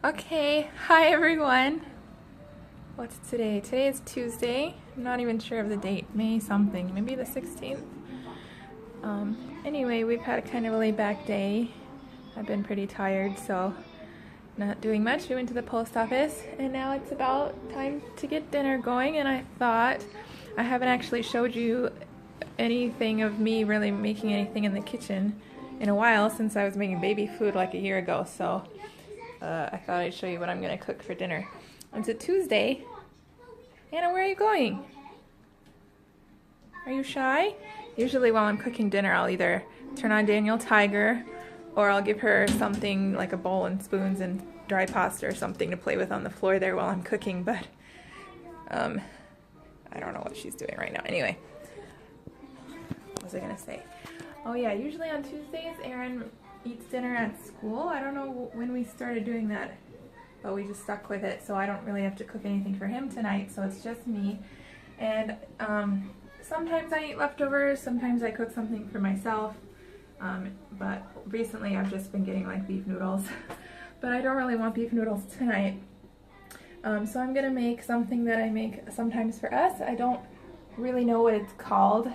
Okay, hi everyone. What's today? Today is Tuesday. I'm not even sure of the date. May something. Maybe the 16th. Anyway, we've had a kind of a laid back day. I've been pretty tired, so not doing much. We went to the post office, and now it's about time to get dinner going, and I thought I haven't actually showed you anything of me really making anything in the kitchen in a while since I was making baby food like a year ago, so I thought I'd show you what I'm going to cook for dinner. It's a Tuesday. Anna, where are you going? Are you shy? Usually while I'm cooking dinner, I'll either turn on Daniel Tiger, or I'll give her something like a bowl and spoons and dry pasta or something to play with on the floor there while I'm cooking, but I don't know what she's doing right now. Anyway, what was I going to say? Oh yeah, usually on Tuesdays, Aaron eats dinner at school. I don't know when we started doing that, but we just stuck with it, so I don't really have to cook anything for him tonight, so it's just me. And sometimes I eat leftovers, sometimes I cook something for myself, but recently I've just been getting like beef noodles, but I don't really want beef noodles tonight. So I'm gonna make something that I make sometimes for us. I don't really know what it's called.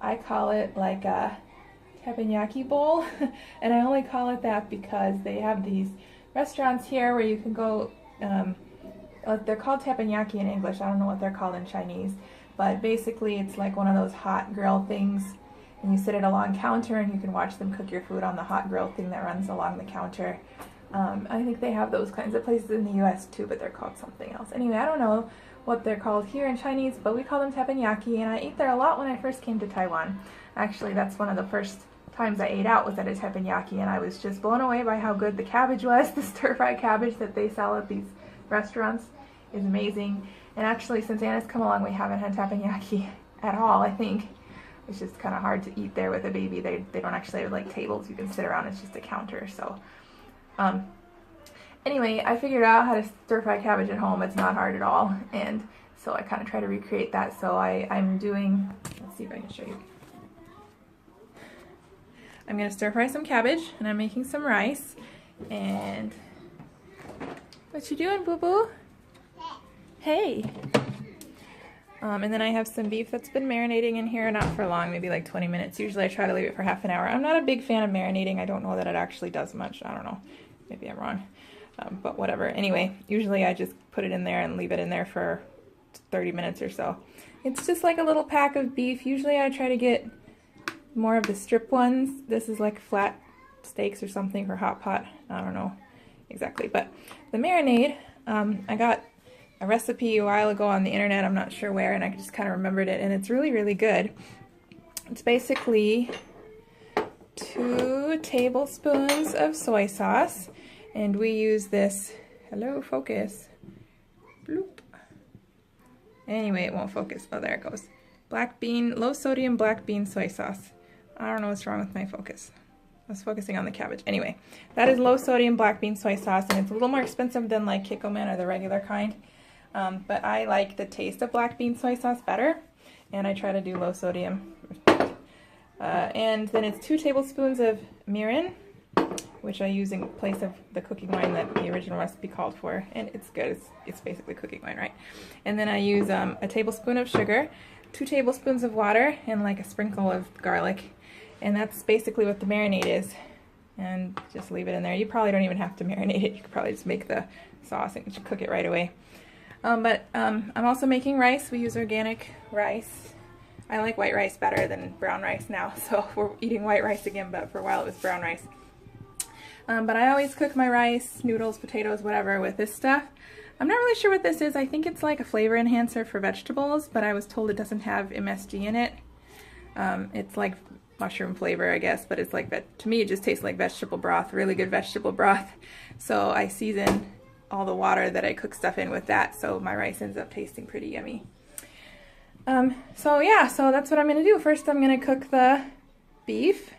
I call it like a teppanyaki bowl, and I only call it that because they have these restaurants here where you can go, they're called teppanyaki in English, I don't know what they're called in Chinese, but basically it's like one of those hot grill things, and you sit at a long counter and you can watch them cook your food on the hot grill thing that runs along the counter. I think they have those kinds of places in the US too, but they're called something else. Anyway, I don't know what they're called here in Chinese, but we call them teppanyaki, and I ate there a lot when I first came to Taiwan. Actually, that's one of the first times I ate out was at a teppanyaki, and I was just blown away by how good the cabbage was. The stir-fried cabbage that they sell at these restaurants is amazing. And actually, since Anna's come along, we haven't had teppanyaki at all, I think. It's just kind of hard to eat there with a baby. They don't actually have like tables you can sit around. It's just a counter. So anyway, I figured out how to stir-fry cabbage at home. It's not hard at all, and so I kind of try to recreate that. So I'm doing, let's see if I can show you. I'm going to stir fry some cabbage, and I'm making some rice. And what you doing, boo-boo? Hey! And then I have some beef that's been marinating in here, not for long, maybe like 20 minutes. Usually I try to leave it for half an hour. I'm not a big fan of marinating. I don't know that it actually does much. I don't know. Maybe I'm wrong. But whatever. Anyway, usually I just put it in there and leave it in there for 30 minutes or so. It's just like a little pack of beef. Usually I try to get more of the strip ones. This is like flat steaks or something for hot pot. I don't know exactly. But the marinade, I got a recipe a while ago on the internet, I'm not sure where, and I just kind of remembered it, and it's really, really good. It's basically 2 tablespoons of soy sauce, and we use this, hello, focus, bloop. Anyway, it won't focus. Oh, there it goes. Black bean, low sodium black bean soy sauce. I don't know what's wrong with my focus. I was focusing on the cabbage. Anyway, that is low sodium black bean soy sauce, and it's a little more expensive than like Kikkoman or the regular kind. But I like the taste of black bean soy sauce better, and I try to do low sodium. And then it's 2 tablespoons of mirin, which I use in place of the cooking wine that the original recipe called for, and it's good. It's basically cooking wine, right? And then I use a tablespoon of sugar, 2 tablespoons of water, and like a sprinkle of garlic. And that's basically what the marinade is. And just leave it in there. You probably don't even have to marinate it. You could probably just make the sauce and cook it right away. I'm also making rice. We use organic rice. I like white rice better than brown rice now, so we're eating white rice again, but for a while it was brown rice. But I always cook my rice, noodles, potatoes, whatever, with this stuff. I'm not really sure what this is. I think it's like a flavor enhancer for vegetables, but I was told it doesn't have MSG in it. It's like mushroom flavor, I guess, but it's like that. To me, it just tastes like vegetable broth, really good vegetable broth. So I season all the water that I cook stuff in with that, so my rice ends up tasting pretty yummy. So yeah, so that's what I'm going to do. First I'm going to cook the beef,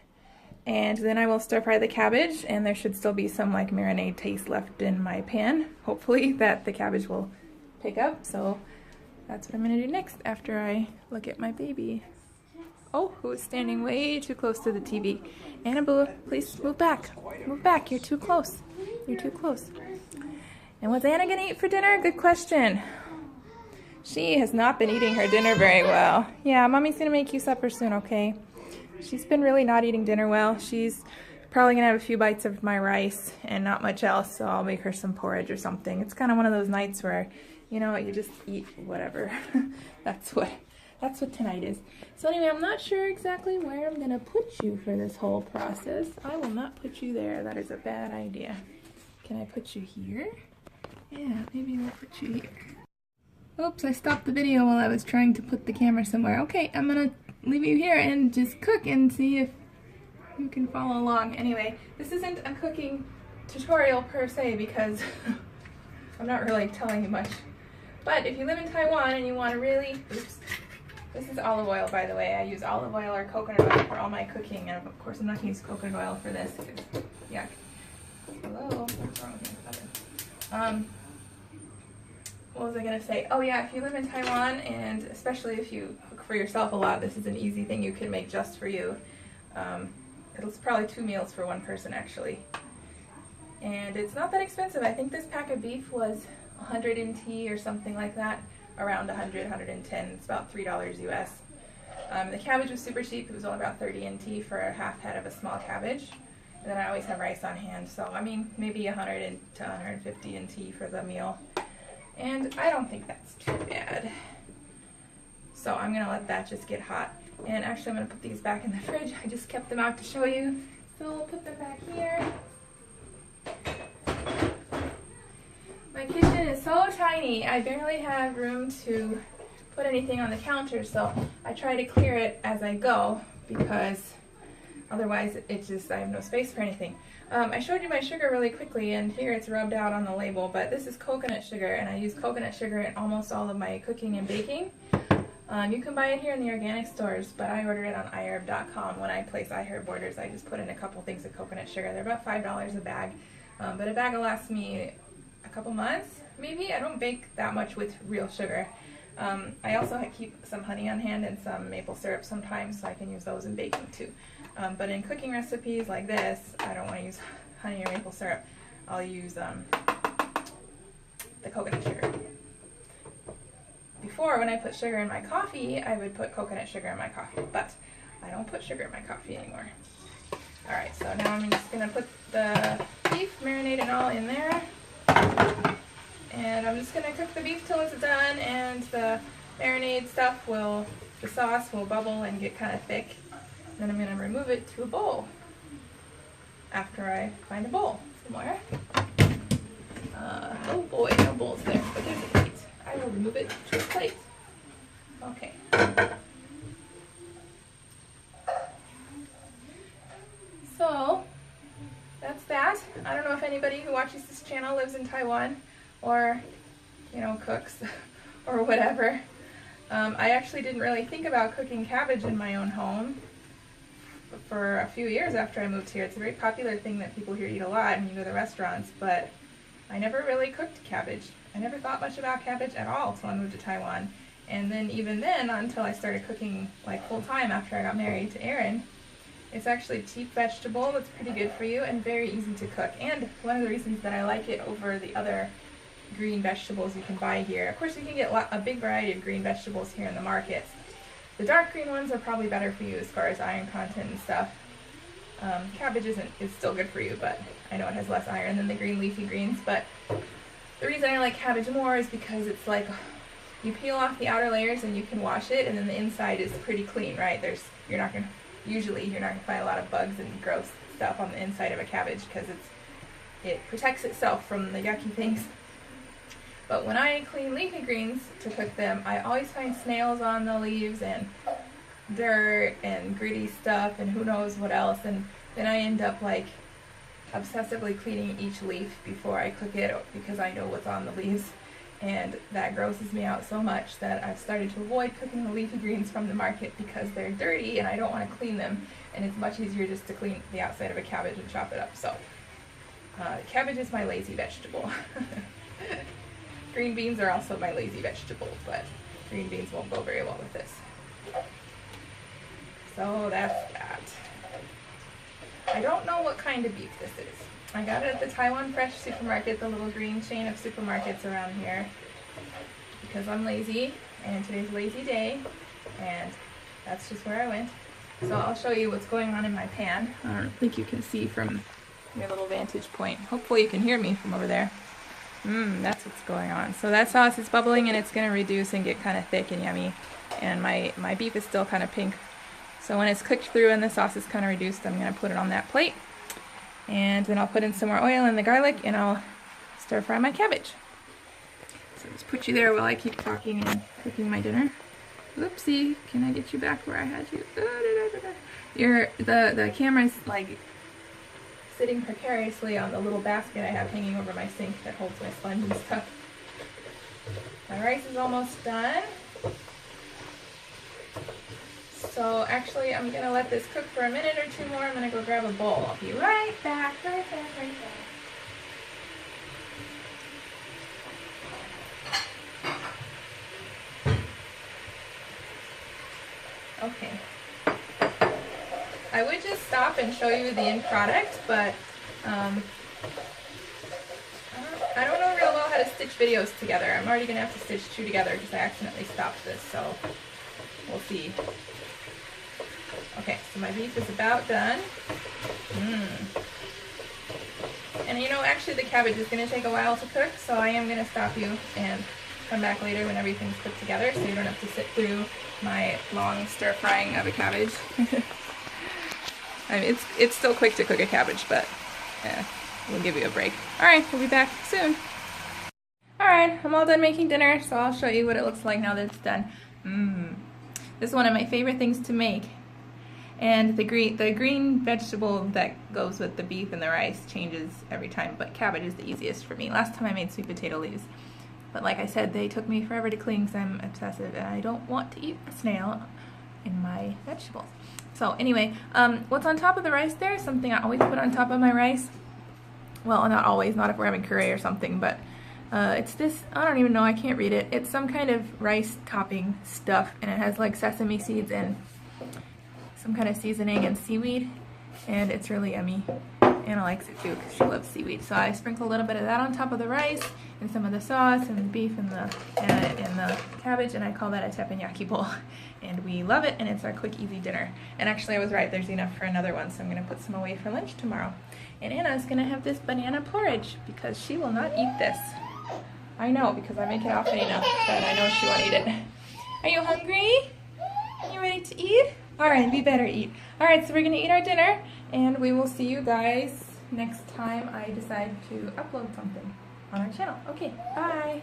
and then I will stir fry the cabbage, and there should still be some like marinade taste left in my pan, hopefully, that the cabbage will pick up. So that's what I'm going to do next after I look at my baby. Oh, who is standing way too close to the TV. Annabelle, please move back. Move back, you're too close. You're too close. And what's Anna gonna eat for dinner? Good question. She has not been eating her dinner very well. Yeah, Mommy's gonna make you supper soon, okay? She's been really not eating dinner well. She's probably gonna have a few bites of my rice and not much else, so I'll make her some porridge or something. It's kind of one of those nights where, you know, you just eat whatever. That's what tonight is. So anyway, I'm not sure exactly where I'm gonna put you for this whole process. I will not put you there. That is a bad idea. Can I put you here? Yeah, maybe I'll put you here. Oops, I stopped the video while I was trying to put the camera somewhere. Okay, I'm gonna leave you here and just cook and see if you can follow along. Anyway, this isn't a cooking tutorial per se because I'm not really telling you much. But if you live in Taiwan and you want to really, oops, this is olive oil, by the way. I use olive oil or coconut oil for all my cooking, and of course I'm not going to use coconut oil for this because, yuck. Hello, what's wrong with my oven? What was I going to say? Oh yeah, if you live in Taiwan, and especially if you cook for yourself a lot, this is an easy thing you can make just for you. It's probably 2 meals for one person actually. And it's not that expensive. I think this pack of beef was 100 NT or something like that. Around 100, 110. It's about $3 US. The cabbage was super cheap. It was only about 30 NT for a half head of a small cabbage. And then I always have rice on hand. So, I mean, maybe 100 to 150 NT for the meal. And I don't think that's too bad. So I'm going to let that just get hot. And actually I'm going to put these back in the fridge. I just kept them out to show you. So we'll put them back here. My kitchen is so tiny. I barely have room to put anything on the counter. So I try to clear it as I go because otherwise I have no space for anything. I showed you my sugar really quickly, and here it's rubbed out on the label, but this is coconut sugar, and I use coconut sugar in almost all of my cooking and baking. You can buy it here in the organic stores, but I order it on iherb.com. When I place iHerb orders, I just put in a couple things of coconut sugar. They're about $5 a bag, but a bag will last me a couple months, maybe. I don't bake that much with real sugar. I also keep some honey on hand and some maple syrup sometimes, so I can use those in baking too. But in cooking recipes like this, I don't want to use honey or maple syrup. I'll use the coconut sugar. Before, when I put sugar in my coffee, I would put coconut sugar in my coffee, but I don't put sugar in my coffee anymore. Alright, so now I'm just going to put the beef, marinade and all in there. And I'm just going to cook the beef till it's done, and the marinade stuff the sauce will bubble and get kind of thick. Then I'm going to remove it to a bowl after I find a bowl somewhere. Oh boy, no bowl's there, but there's a plate. I will remove it to a plate. Okay. So, that's that. I don't know if anybody who watches this channel lives in Taiwan or, you know, cooks or whatever. I actually didn't really think about cooking cabbage in my own home for a few years after I moved here. It's a very popular thing that people here eat a lot when you go to the restaurants, but I never really cooked cabbage. I never thought much about cabbage at all until I moved to Taiwan. And then even then, not until I started cooking like full time after I got married to Aaron. It's actually a cheap vegetable that's pretty good for you and very easy to cook. And one of the reasons that I like it over the other green vegetables you can buy here. Of course, you can get a big variety of green vegetables here in the markets. The dark green ones are probably better for you as far as iron content and stuff. Cabbage is still good for you, but I know it has less iron than the green leafy greens. But the reason I like cabbage more is because it's like you peel off the outer layers and you can wash it, and then the inside is pretty clean, right? Usually you're not gonna find a lot of bugs and gross stuff on the inside of a cabbage because it protects itself from the yucky things. But when I clean leafy greens to cook them, I always find snails on the leaves and dirt and gritty stuff and who knows what else, and then I end up like obsessively cleaning each leaf before I cook it because I know what's on the leaves, and that grosses me out so much that I've started to avoid cooking the leafy greens from the market because they're dirty and I don't want to clean them, and it's much easier just to clean the outside of a cabbage and chop it up. So cabbage is my lazy vegetable. Green beans are also my lazy vegetable, but green beans won't go very well with this. So that's that. I don't know what kind of beef this is. I got it at the Taiwan Fresh supermarket, the little green chain of supermarkets around here, because I'm lazy and today's a lazy day, and that's just where I went. So I'll show you what's going on in my pan. I don't think you can see from your little vantage point. Hopefully you can hear me from over there. That's what's going on. So that sauce is bubbling and it's going to reduce and get kind of thick and yummy. And my beef is still kind of pink. So when it's cooked through and the sauce is kind of reduced, I'm going to put it on that plate. And then I'll put in some more oil and the garlic and I'll stir fry my cabbage. So just put you there while I keep talking and cooking my dinner. Whoopsie, can I get you back where I had you? The camera's like sitting precariously on the little basket I have hanging over my sink that holds my sponge and stuff. My rice is almost done. So actually I'm gonna let this cook for a minute or two more. I'm gonna go grab a bowl. I'll be right back, right back. Okay. I would just stop and show you the end product, but I don't know real well how to stitch videos together. I'm already going to have to stitch two together because I accidentally stopped this, so we'll see. Okay, so my beef is about done. And you know, actually the cabbage is going to take a while to cook, so I am going to stop you and come back later when everything's cooked together so you don't have to sit through my long stir frying of a cabbage. I mean, it's still quick to cook a cabbage, but we'll give you a break. Alright, we'll be back soon. Alright, I'm all done making dinner, so I'll show you what it looks like now that it's done. This is one of my favorite things to make. And the green vegetable that goes with the beef and the rice changes every time, but cabbage is the easiest for me. Last time I made sweet potato leaves. But like I said, they took me forever to clean because I'm obsessive and I don't want to eat a snail in my vegetables. So anyway, what's on top of the rice there is something I always put on top of my rice. Well, not always, not if we're having curry or something, but it's this, I don't even know, I can't read it. It's some kind of rice topping stuff, and it has like sesame seeds and some kind of seasoning and seaweed, and it's really yummy. Anna likes it too because she loves seaweed. So I sprinkle a little bit of that on top of the rice and some of the sauce and the beef and the cabbage, and I call that a teppanyaki bowl. And we love it, and it's our quick, easy dinner. And actually I was right, there's enough for another one, so I'm going to put some away for lunch tomorrow. And Anna's going to have this banana porridge because she will not eat this. I know, because I make it often enough that I know she won't eat it. Are you hungry? Are you ready to eat? Alright, we better eat. Alright, so we're going to eat our dinner, and we will see you guys next time I decide to upload something on our channel. Okay, bye!